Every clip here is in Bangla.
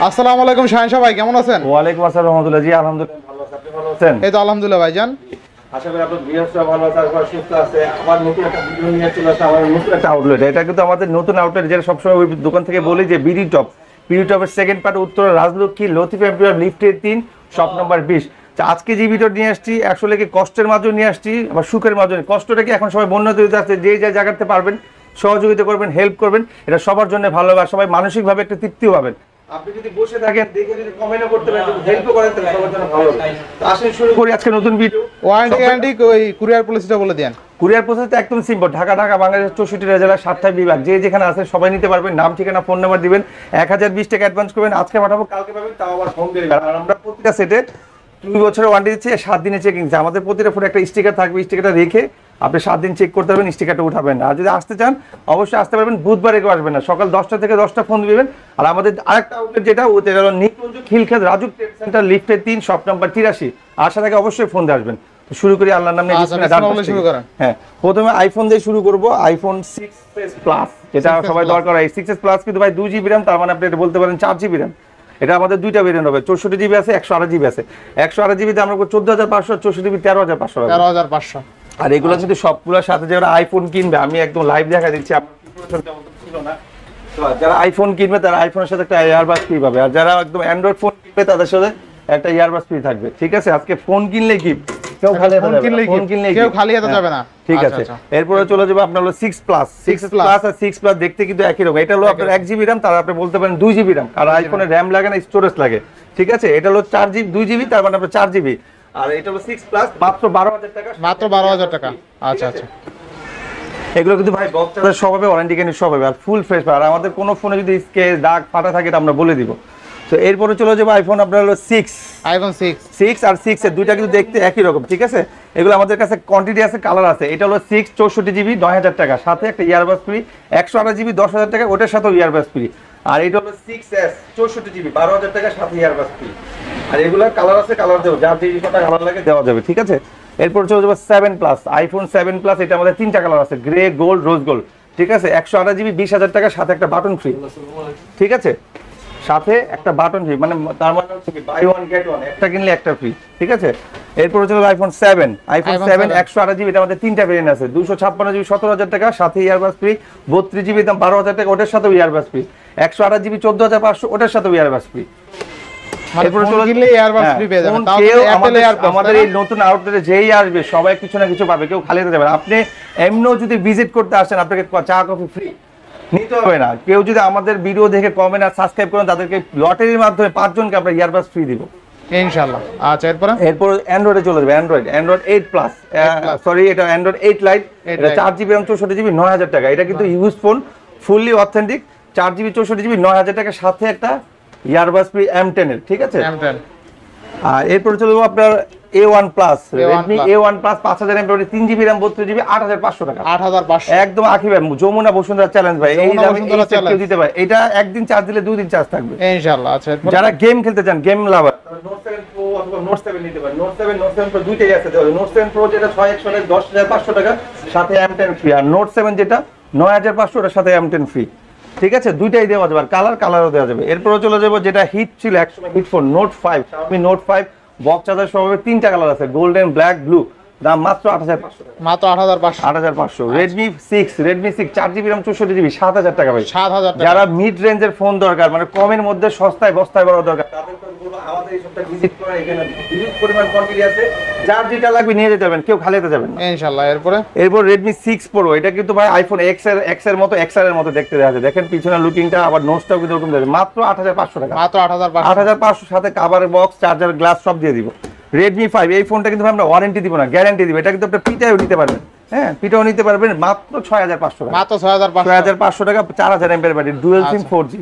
আসসালামু আলাইকুম শাহিন ভাই, কেমন আছেন? ওয়ালাইকুম আসসালাম রাহমাতুল্লাহ। জি আলহামদুলিল্লাহ ভালো আছি, আপনি ভালো আছেন? এই তো আলহামদুলিল্লাহ ভাইজান। আশা করি আপনার ভিউয়ার্সরা ভালো আছে আর সুস্থ আছে। আবার নতুন একটা ভিডিও নিয়ে চলে আসছে আমাদের নতুন একটা আউটলেট। এটা কিন্তু আমাদের নতুন আউটলেট, যেটা সবসময় ওই দোকান থেকে বলি যে বিডি টপের সেকেন্ড পার্ট উত্তর রাজলক্ষ্মী লতিফ এম্পিয়ার লিফটের 3 শপ নাম্বার 20। আজকে যে ভিডিও নিয়ে আসছি আসলে কি কষ্টের মাঝে নিয়ে আসছি আবার সুখের মাঝে। কষ্টটা কি এখন সবাই বন্য দিতে আছে, যে জায়গাতে পারবেন সহযোগিতা করবেন, হেল্প করবেন, এটা সবার জন্য ভালো হবে, সবাই মানসিকভাবে একটা তৃপ্তিও পাবেন। আপনি যদি বসে থাকেন দেখে যদি কমেন্টও করতে পারেন, হেল্পও করেন, তাহলে সবার জন্য ভালো হবে। তো আসলে শুরু করি আজকে নতুন ভিডিও। ওয়ারেন্টি গ্যারান্টি ওই কুরিয়ার পলিসিটা বলে দেন। কুরিয়ার প্রসেসটা একদম সিম্পল। ঢাকা বাংলাদেশ 64 জেলা 7টা বিভাগ, যে যেখানে আছে সবাই নিতে পারবেন। নাম ঠিকানা ফোন নাম্বার দিবেন, 1020 টাকা অ্যাডভান্স করবেন, আজকে পাঠাবো কালকে পাবেন, তাও আবার হোম ডেলিভারি। আর আমরা প্রতিটা সেটে 2 বছরের ওয়ারেন্টি দিচ্ছি, 7 দিনে চেকিং। আমাদের প্রতিটা ফোনে একটা স্টিকার থাকবে, স্টিকারটা রেখে আপনি 7 দিন চেক করতে পারবেন, স্টিকারটা উঠাবেন। আর যদি আসতে চান অবশ্যই আসতে পারবেন, বুধবার এগো আসবেন না, সকাল 10টা থেকে 10টা ফোন দিবেন। আর আমাদের আরেকটা আউটলেট যেটা ওতে হলো নিকুঞ্জ খিলক্ষেত রাজু ট্রেড সেন্টার লিফটের 3 শপ নাম্বার 83। আসার আগে অবশ্যই ফোন দিয়ে আসবেন। শুরু করি আল্লাহর নামে। শুরু করেন। হ্যাঁ, প্রথমে আইফোন দিয়ে শুরু করব। আইফোন 6s প্লাস, যেটা সবাই দরকার হয়। 6s প্লাস কিন্তু ভাই 2 জিবি RAM, তার মানে আপনি এটা বলতে পারেন 4 জিবি RAM। এটা আমাদের দুইটা ভেরিয়েন্ট হবে, 64 জিবি আছে, 128 জিবি আছে। 128 জিবিতে আমরা 14500, 64 জিবি 13500। 13500। আর এগুলো কিন্তু সবগুলোর সাথে যারা আইফোন কিনবে, আমি একদম লাইভ দেখা দিচ্ছি, আপনার ছিল না। তো যারা আইফোন কিনবে তারা আইফোনের সাথে একটা ইয়ারবাস ফ্রি পাবে, আর যারা একদম অ্যান্ড্রয়েড ফোন কিনবে তাদের সাথে একটা ইয়ারবাস ফ্রি থাকবে। ঠিক আছে, আজকে ফোন কিনলে গিফট, কেউ খালি হাতে যাবে না। ঠিক আছে, এরপরে চলে যাবে আপনার হলো 6 প্লাস। 6 প্লাস আর 6 প্লাস দেখতে কিন্তু একই রকম। এটা হলো আপনার 1 জিবি RAM, তার আপনি বলতে পারেন 2 জিবি RAM। আর আইফোনে RAM লাগে না, স্টোরেজ লাগে। ঠিক আছে, এটা হলো 4 জিবি 2 জিবি, তার মানে আপনার 4 জিবি। আর এটা হলো 6 প্লাস, মাত্র 12000 টাকা। মাত্র 12000 টাকা। আচ্ছা আচ্ছা। এগুলো কিন্তু ভাই বক্স চার্জার সব হবে, ওয়ারেন্টি গ্যারান্টি সব হবে, আর ফুল ফ্রেশ পাবে। আর আমাদের কোনো ফোনে যদি স্ক্র্যাচ দাগ ফাটা থাকে এটা আমরা বলে দিব। তো এরপরে চলে যাবে আইফোন আপনার হলো 6 আইফোন 6 আর 6 এর দুইটা কিন্তু দেখতে একই রকম। ঠিক আছে, এগুলো আমাদের কাছে কোয়ান্টিটি আছে, কালার আছে। এটা হলো 6 64 জিবি 9000 টাকা, সাথে একটা ইয়ারবাস ফ্রি। 128 জিবি 10000 টাকা, ওটার সাথেও ইয়ারবাস ফ্রি। আর এটা হলো 6s 64 জিবি 12000 টাকা, সাথে ইয়ারবাস ফ্রি। আর এগুলোর কালার আছে, কালার দেবো, যার যে কটা কালার লাগে দেওয়া যাবে। ঠিক আছে, এরপর চলে যাবে 7 প্লাস। আইফোন 7 প্লাস, এটা আমাদের 3টা কালার আছে, গ্রে, গোল্ড, রোজ গোল্ড। ঠিক আছে, 128 জিবি 20000 টাকা, সাথে একটা বাটন ফ্রি। ঠিক আছে, সাথে একটা বাটন ফ্রি, মানে তার মানে বাই ওয়ান গেট ওয়ান, একটা কিনলে একটা ফ্রি। ঠিক আছে, এরপর হচ্ছে আইফোন 7 128 জিবি, এটা আমাদের 3টা ভেরিয়েন্ট আছে। 256 জিবি 17000 টাকা, সাথে ইয়ারবাস ফ্রি। 32 জিবি দাম 12000 টাকা, ওটার সাথেও ইয়ারবাস ফ্রি। 128 জিবি 14500, ওটার সাথেও ইয়ারবাস ফ্রি। আমাদের এই নতুন আউটলেটে যেই আসবে সবাই কিছু না কিছু পাবে, কেউ খালি হতে যাবে না। আপনি এমনিও যদি ভিজিট করতে আসেন, আপনাকে চা কফি ফ্রি নিতে হবে না। কেউ যদি আমাদের ভিডিও দেখে কমেন্ট আর সাবস্ক্রাইব করেন, তাদেরকে লটারির মাধ্যমে 5 জনকে আমরা ইয়ারবাস ফ্রি দিব ইনশাআল্লাহ। আচ্ছা, এরপর অ্যান্ড্রয়েডে চলে যাবে। অ্যান্ড্রয়েড 8 প্লাস, সরি এটা অ্যান্ড্রয়েড 8 লাইট। এটা 4 জিবি RAM 64 জিবি 9000 টাকা। এটা কিন্তু use phone, fully authentic. 4 GB 64 GB 9000 টাকা, সাথে একটা ইয়ারবাস ফ্রি M10 এর। ঠিক আছে, M10। আর এরপর চলে যাবো আপনার A1 plus, Redmi A1 plus 5000 mAh, 3 GB RAM 32 GB 8500 টাকা। 8500 একদম আখি ভাই, যমুনা বসুন্ধরা চ্যালেঞ্জ ভাই, এই দামে কেউ দিতে পারে। এটা একদিন চার্জ দিলে 2 দিন চার্জ থাকবে ইনশাআল্লাহ। আচ্ছা, যারা গেম খেলতে চান, গেম লাভার, Note 7 Pro অথবা Note 7 নিতে পারেন। Note 7 Pro দুইটাই আছে। Note 7 Pro যেটা 6128 10500 টাকা, সাথে M10 ফ্রি। আর Note 7 যেটা 9500, ওটার সাথে M10 ফ্রি। ঠিক আছে, দুইটাই দেওয়া যাবে, আর কালারও দেওয়া যাবে। এরপরে চলে যাবো যেটা হিট ছিল একসময়, hit phone Note 5, Xiaomi Note 5 box charger সহ 3টা কালার আছে, গোল্ডেন, ব্ল্যাক, ব্লু। দাম মাত্র 8500 টাকা। মাত্র 8500। Redmi 6 4 জিবি RAM 64 জিবি 7000 টাকা ভাই। 7000 টাকা। যারা মিড রেঞ্জের ফোন দরকার, মানে কমের মধ্যে সস্তায় বস্তায় বড় দরকার, তাদের তো বলবো আমাদের এই সবটা ভিজিট করেন। এখানে হিউজ পরিমাণ কোয়ান্টিটি আছে, যার যেটা লাগবে নিয়ে যেতে পারবেন, কেউ খালি যেতে যাবেন না ইনশাআল্লাহ। এরপর Redmi 6 Pro, এটা কিন্তু ভাই আইফোন X এর মতো, XR এর মতো দেখতে দেখা যায়। দেখেন পিছনের লুকিংটা, আবার নোটসটাও কিন্তু এরকম দেখেন। মাত্র 8500 টাকা। মাত্র 8500, সাথে কভার বক্স, চার্জার, গ্লাস সব দিয়ে দিব। Redmi 5, এই ফোনটা কিন্তু আমরা ওয়ারেন্টি দিব না, গ্যারান্টি দিব। এটা কিন্তু আপনি পিটাও নিতে পারবেন। হ্যাঁ, পিটাও নিতে পারবেন মাত্র 6500 টাকা। মাত্র 6500 টাকা, 4000 mAh battery, dual SIM 4G।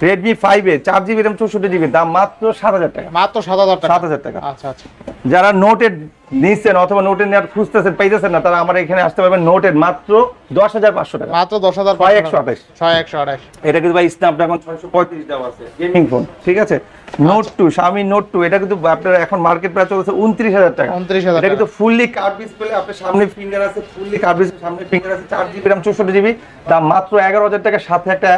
Redmi 5 এ 4 জিবি RAM 64 জিবি, দাম মাত্র 7000 টাকা। মাত্র 7000 টাকা। আচ্ছা আচ্ছা। যারা নোটেড নিচ্ছেন অথবা নোটেড নেওয়ার খুঁজতেছেন, পাইতেছেন না, তারা আমার এখানে আসতে পারবেন। নোটেড মাত্র 10500 টাকা। মাত্র 10128। এটা কিন্তু ভাই স্ন্যাপড্রাগন 635 দেওয়া আছে, গেমিং ফোন। ঠিক আছে, Note 2, Xiaomi Note 2, এটা কিন্তু আপনার এখন মার্কেট প্রাইস চলছে 29000 টাকা। 29000 এটা কিন্তু ফুললি কার্ভ ডিসপ্লে, আপনার সামনে ফিঙ্গার আছে, ফুললি কার্ভ ডিসপ্লে, সামনে ফিঙ্গার আছে, 4 জিবি RAM 64 জিবি, দাম মাত্র 11000 টাকা, সাথে একটা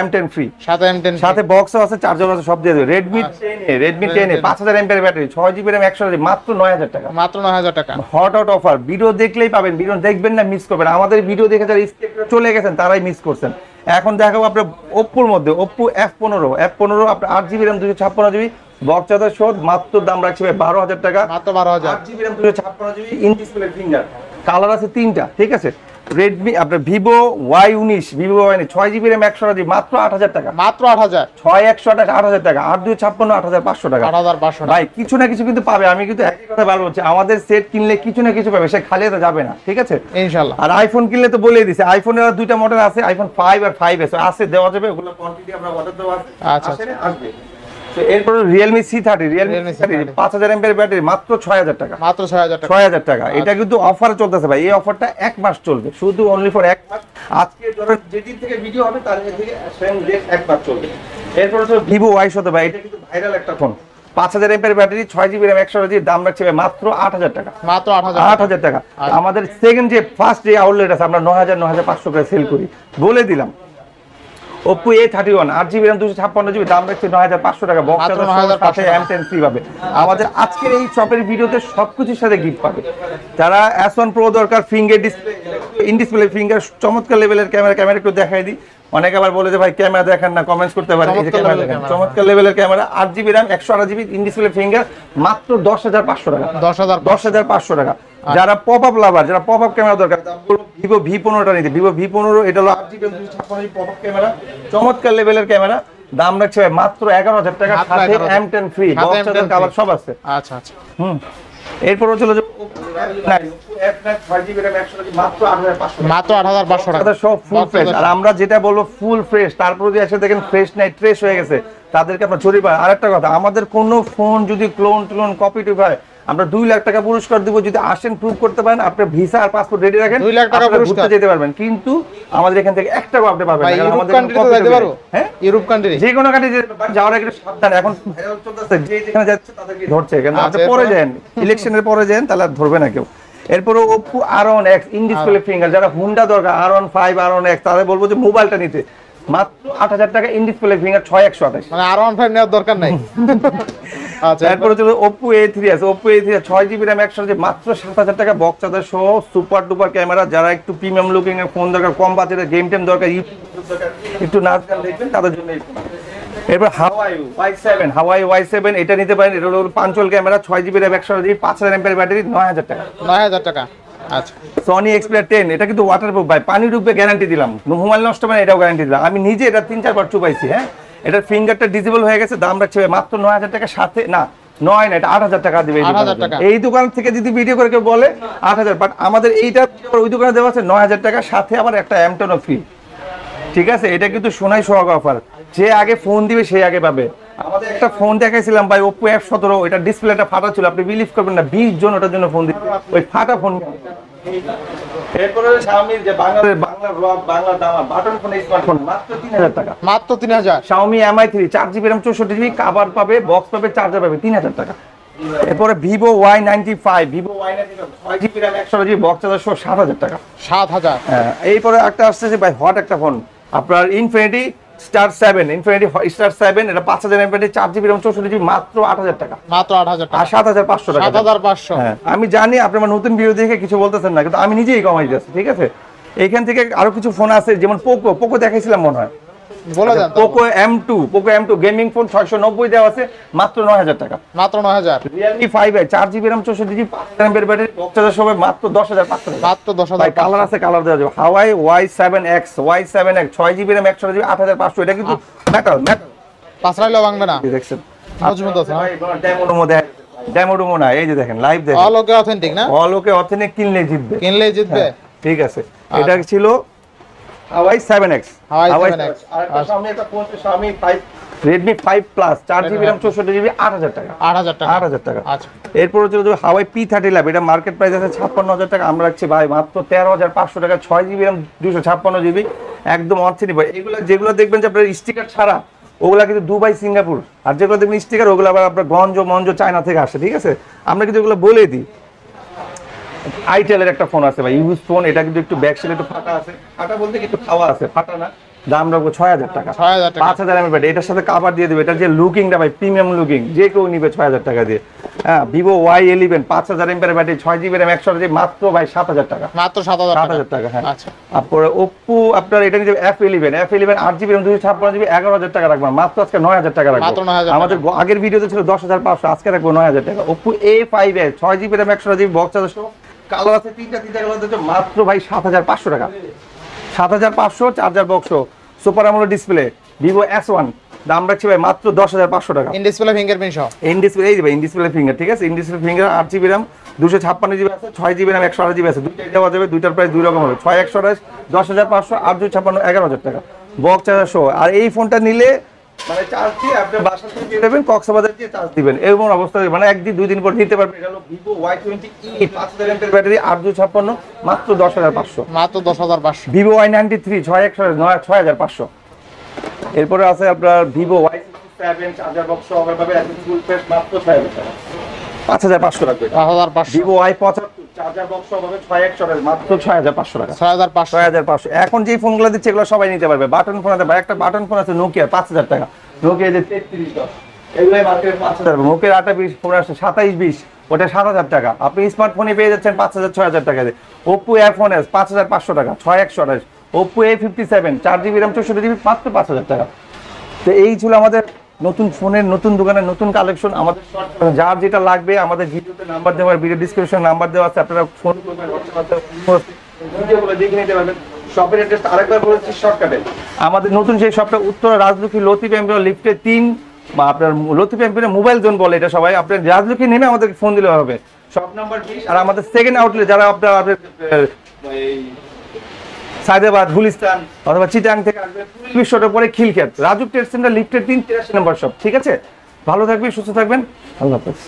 M10 ফ্রি, সাথে M10 সাথে বক্সও আছে, চার্জার আছে, সব দিয়ে দেবে। Redmi 10 এ 5000 MPR battery, 6GB RAM 128GB, মাত্র 9000 টাকা। মাত্র 9000 টাকা। হট অফার, ভিডিও দেখলেই পাবেন, ভিডিও দেখবেন না মিস করবেন। আমাদের ভিডিও দেখে যারা স্কিপ করে চলে গেছেন তারাই মিস করছেন। এখন দেখাবো আপনার Oppoর মধ্যে Oppo F15 আপনার 8GB RAM 256GB, box charger সহ, মাত্র দাম রাখছি ভাই 12000 টাকা। মাত্র 12000। 8GB RAM 256GB, in display finger, colour আছে 3টা, ঠিক আছে। রেডমি আপনার Vivo Y19, Vivo Y19 6GB RAM 128GB, মাত্র 8000 টাকা। মাত্র 8000। 6128 8000 টাকা, 8256 8500 টাকা। 8500 ভাই কিছু না কিছু কিন্তু পাবে, আমি কিন্তু একই কথা বলবো হচ্ছে আমাদের সেট কিনলে কিছু না কিছু পাবে, সে খালি হাতে যাবে না, ঠিক আছে ইনশাআল্লাহ। আর আইফোন কিনলে তো বলেই দিছে, আইফোনের আর দুইটা মডেল আছে, আইফোন 5 আর 5s আছে, দেওয়া যাবে, ওগুলো কোয়ান্টিটি আমরা অর্ডার দেওয়া আছে। আচ্ছা, আসলে আসবে। তো এরপর Realme C30 5000 এমপিআর ব্যাটারি, মাত্র 6000 টাকা। মাত্র 6000 টাকা। 6000 টাকা। এটা কিন্তু অফারে চলতেছে ভাই, এই অফারটা 1 মাস চলবে, শুধু অনলি ফর 1 মাস। আজকে ধরেন যেদিন থেকে ভিডিও হবে তার থেকে সেম ডেট 1 মাস চলবে। এরপর হচ্ছে Vivo Y17 ভাই, এটা কিন্তু ভাইরাল একটা phone, 5000 MPR battery, 6GB RAM 128GB, দাম রাখছে ভাই মাত্র 8000 টাকা। মাত্র 8000 টাকা। আমাদের সেকেন্ড যে ফার্স্ট যে আউটলেট আছে আমরা 9000 9500 করে সেল করি, বলে দিলাম। Oppo A31 8GB RAM 256GB, দাম রাখছে 9500 টাকা, বক্স মাত্র চার্জার 9500 সাথে M10 ফ্রি পাবে। আমাদের আজকের এই শপের ভিডিওতে সবকিছুর সাথে গিফট পাবে। যারা S1 Pro দরকার, finger display, in display finger, চমৎকার লেভেলের ক্যামেরা একটু দেখাই দিই। অনেকে আবার বলে যে ভাই ক্যামেরা দেখান না, কমেন্টস করতে পারেন, এই যে ক্যামেরা দেখেন, চমৎকার লেভেলের camera, 8GB RAM 128GB, in display finger, মাত্র 10500 টাকা। 10500 টাকা। যারা পপআপ লাভার, যারা পপআপ ক্যামেরা দরকার, Vivo V15টা নিতে, Vivo V15, এটা হলো 8GB RAM 256GB popup camera, চমৎকার লেভেলের ক্যামেরা, দাম রাখছে ভাই মাত্র 11000 টাকা, সাথে M10 free, box charger, colour সব আছে। আচ্ছা আচ্ছা। এরপর হচ্ছে যে F9 6GB RAM 128GB, মাত্র 8500 মাত্র 8500 টাকা। টাকা, সব ফুল ফ্রেশ। আর আমরা যেটা বলবো ফুল ফ্রেশ, তারপর যদি এসে দেখেন ফ্রেশ নাই, ট্রেশ হয়ে গেছে, তাদেরকে আপনার জরিমানা। আরেকটা কথা, আমাদের কোনো ফোন যদি ক্লোন কপি টুপি হয়, আমরা 2 লাখ টাকা পুরস্কার দিব, যদি আসেন প্রুভ করতে পারেন, আপনার ভিসা আর পাসপোর্ট রেডি রাখেন, 2 লাখ টাকা পুরস্কার, ঘুরতে যেতে পারবেন। কিন্তু আমাদের এখান থেকে 1 টাকা আপনি পাবেন না, কারণ আমাদের কান্ট্রিতে যেতে পারো। হ্যাঁ, ইউরোপ কান্ট্রি, যে কোনো কান্ট্রি যাওয়ার আগে সাবধান। এখন ভাইরাল চলতেছে, যে যেখানে যাচ্ছে তাদেরকে ধরছে, কিন্তু আপনি পরে যান, ইলেকশনের পরে যান, তাহলে আর ধরবে না কেউ। এরপর Oppo R1X, in display finger, যারা হুন্ডা দরকার, R15 R1X, তাদের বলবো যে মোবাইলটা নিতে, মাত্র 8000 টাকা, ইন ডিসপ্লে ফিঙ্গার, 6128। মানে R15 নেওয়ার দরকার নাই। আচ্ছা, এরপর হচ্ছে Oppo A3 আছে, Oppo A3 6GB RAM 128GB, মাত্র 7000 টাকা, বক্স চার্জার সহ, সুপার ডুপার ক্যামেরা। যারা একটু প্রিমিয়াম লুকিং এর ফোন দরকার, কম বাজেটের গেম টেম দরকার, ইউটিউব দরকার, একটু নাচ গান দেখবেন, তাদের জন্য এই ফোন। এরপর Huawei Y7, এটা নিতে পারেন, এটা হলো পাঞ্চল camera, 6GB RAM 128GB, 5000 MPR battery, 9000 টাকা। 9000 টাকা। আচ্ছা। Sony Xperia 10, এটা কিন্তু ওয়াটারপ্রুফ ভাই, পানি ডুববে গ্যারান্টি দিলাম, মোবাইল নষ্ট হবে না এটাও গ্যারান্টি দিলাম। আমি নিজে এটা 3-4 বার চুপাইছি। হ্যাঁ, এটার ফিঙ্গারটা ডিসেবল হয়ে গেছে, দাম রাখছে মাত্র 9000 টাকা, সাথে না 9 না, এটা 8000 টাকা দিবে। এই দোকান থেকে যদি ভিডিও করে কেউ বলে 8000, বাট আমাদের এইটা ওই দোকানে দেওয়া আছে 9000 টাকা, সাথে আবার একটা M10 ফ্রি, ঠিক আছে। এটা কিন্তু সোনাই সোহাগ অফার, যে আগে ফোন দিবে সেই আগে পাবে। আমাদের একটা ফোন দেখাইছিলাম ভাই, Oppo F17, এটা ডিসপ্লেটা ফাটা ছিল, আপনি বিলিভ করবেন না, 20 জন ওটার জন্য ফোন দিচ্ছে, ওই ফাটা ফোন। এরপরে Xiaomi যে বাংলা দাম বাটন ফোন, স্মার্টফোন, মাত্র 3000 টাকা। মাত্র 3000। Xiaomi Mi3 4GB RAM 64GB, cover পাবে, বক্স পাবে, চার্জার পাবে, 3000 টাকা। এরপরে Vivo Y95 6GB RAM 128GB, box charger সহ, 7000 টাকা। 7000। হ্যাঁ, এইপরে একটা আসছে যে ভাই হট একটা ফোন, আপনার Infinity Star 7, এটা 5000 এমপিআর, 4GB RAM 64GB, মাত্র 8000 টাকা। মাত্র 8000 টাকা। আর 7500 টাকা। 7500। হ্যাঁ, আমি জানি আপনি আমার নতুন ভিডিও দেখে কিছু বলতেছেন না, কিন্তু আমি নিজেই কমাই দিচ্ছি, ঠিক আছে। এইখান থেকে আরো কিছু ফোন আছে, যেমন পোকো দেখাইছিলাম মনে হয়, বলে দেন। পোকো M2 গেমিং ফোন 690 দেওয়া আছে, মাত্র 9000 টাকা। মাত্র 9000। Realme 5i 4GB RAM 64GB, 5000 MPR battery, box charger সহ, মাত্র 10500 টাকা। মাত্র 10500। কালার আছে, কালার দেওয়া যাবে। Huawei Y7X 6GB RAM 128GB, 8500, এটা কিন্তু মেটাল পাঁচরাইলো বাংলা না, দেখছেন মজবুত আছে। ভাই, ডেমো না, এই যে দেখেন লাইভ দেখেন, অল ওকে অথেন্টিক না, অল ওকে অথেন্টিক, কিনলেই জিতবে। জিতবে। ঠিক আছে, এটা ছিল Huawei 7X। আর একটা সামনে একটা ফোন আছে, Xiaomi 5 Redmi 5 Plus 4GB RAM 64GB, 8000 টাকা। 8000 টাকা। আচ্ছা। এরপর হচ্ছে Huawei P30 Lite, এটা মার্কেট প্রাইস আছে 56000 টাকা, আমরা রাখছি ভাই মাত্র 13500 টাকা, 6GB RAM 256GB, একদম অথেন্টিক ভাই। এগুলো যেগুলো দেখবেন যে আপনার স্টিকার ছাড়া, ওগুলা কিন্তু দুবাই, সিঙ্গাপুর, আর যেগুলো দেখবেন স্টিকার, ওগুলো আবার আপনার মঞ্জ চায়না থেকে আসে, ঠিক আছে। আমরা কিন্তু এগুলো বলে দিই। আইটেলের একটা ফোন আছে ভাই, ইউজ ফোন, এটা কিন্তু একটু ব্যাক সাইডে একটু ফাটা আছে, ফাটা বলতে কিন্তু খাওয়া আছে, ফাটা না, দাম রাখবো 6000 টাকা। 6000 টাকা। 5000 এমএর ব্যাটারি, এটার সাথে কভার দিয়ে দেবে। এটার যে লুকিংটা ভাই প্রিমিয়াম লুকিং, যে কেউ নিবে 6000 টাকা দিয়ে। হ্যাঁ, Vivo Y11 5000 এমএর battery, 6GB RAM 128GB, মাত্র ভাই 7000 টাকা। মাত্র 7000 টাকা। 7000 টাকা, হ্যাঁ। আচ্ছা। তারপরে ওপ্পো আপনার এটা নিতে F11 8GB RAM 256GB 11000 টাকা রাখবো, মাত্র আজকে 9000 টাকা রাখবো। মাত্র 9000 টাকা। আমাদের আগের ভিডিওতে ছিল 10500, আজকে রাখবো 9000 টাকা। Oppo A5s 6GB RAM 128GB box charger সহ, কালার আছে তিনটা কালার আছে, মাত্র ভাই 7500 টাকা। 7500 charger box, super AMOLED display, Vivo S1 দাম রাখছি ভাই মাত্র 10500 টাকা। ইন ডিসপ্লে ফিঙ্গারপ্রিন্ট সহ। ইন ডিসপ্লে, এই যে ইন ডিসপ্লে ফিঙ্গার, ঠিক আছে। In display finger 8GB RAM 256GB আছে, 6GB RAM 128GB আছে, দুইটাই দেওয়া যাবে। দুইটার প্রাইস দুই রকম হবে, 6128 10500, 8256 11000 টাকা বক্স চার্জার সহ। আর এই ফোনটা নিলে মানে চার্জ দিয়ে আপনি বাসা থেকে দিয়ে দেবেন, কক্সবাজার দিয়ে চার্জ দিবেন, এরকম অবস্থা মানে একদিন দুই দিন পর নিতে পারবেন। এটা হলো ভিভো Y20e 5000 mAh ব্যাটারি 8256, মাত্র 10500। মাত্র 10500। Vivo Y93 6500। এরপরে আছে আপনার ভিভো Y67 চার্জার বক্স সহকারে পাবে, একদম ফুল ফ্রেশ, মাত্র 6000 টাকা। 5500 রাখবে। 5500। ভিভো Y75 চার্জার বক্স সহকারে 6128, মাত্র 6500 টাকা। 6500। 6500। এখন যে ফোনগুলো দিচ্ছে এগুলো সবাই নিতে পারবে। বাটন ফোন আছে ভাই, একটা বাটন ফোন আছে নোকিয়া 5000 টাকা, নোকিয়া যে 3310, এগুলাই মার্কেটে 5000 টাকা। নোকিয়ার 2820 ফোন আছে 2720, ওটা 7000 টাকা। আপনি স্মার্টফোনে পেয়ে যাচ্ছেন 5000 6000 টাকা দিয়ে। ওপ্পো A14s 5500 টাকা, 6128। Oppo A57 4GB RAM 64GB, মাত্র 5000 টাকা। তো এই ছিল আমাদের নতুন ফোনের, নতুন দোকানের নতুন কালেকশন। আমাদের যার যেটা লাগবে আমাদের ভিডিওতে নাম্বার দেওয়া, ভিডিও ডিসক্রিপশনে নাম্বার দেওয়া আছে, আপনারা ফোন করবেন, ভিডিওগুলো দেখে নিতে পারবেন। শপের অ্যাড্রেসটা আরেকবার বলেছি শর্টকাটে। আমাদের নতুন সেই শপটা উত্তরা রাজলক্ষ্মী লতিফ এমপিও লিফটে 3, বা আপনার লতিফ এমপিও মোবাইল জোন বলে এটা সবাই। আপনার রাজলক্ষ্মী নেমে আমাদেরকে ফোন দিলে হবে। Shop number 20। আর আমাদের সেকেন্ড আউটলেট যারা আপনার সায়দাবাদ, গুলিস্তান অথবা চিটাং থেকে আসবেন, বিশ্বটার পরে খিলক্ষেত, রাজু ট্রেড সেন্টার লিফটের 3 83 নম্বর শপ। ঠিক আছে, ভালো থাকবেন, সুস্থ থাকবেন, আল্লাহ হাফেজ।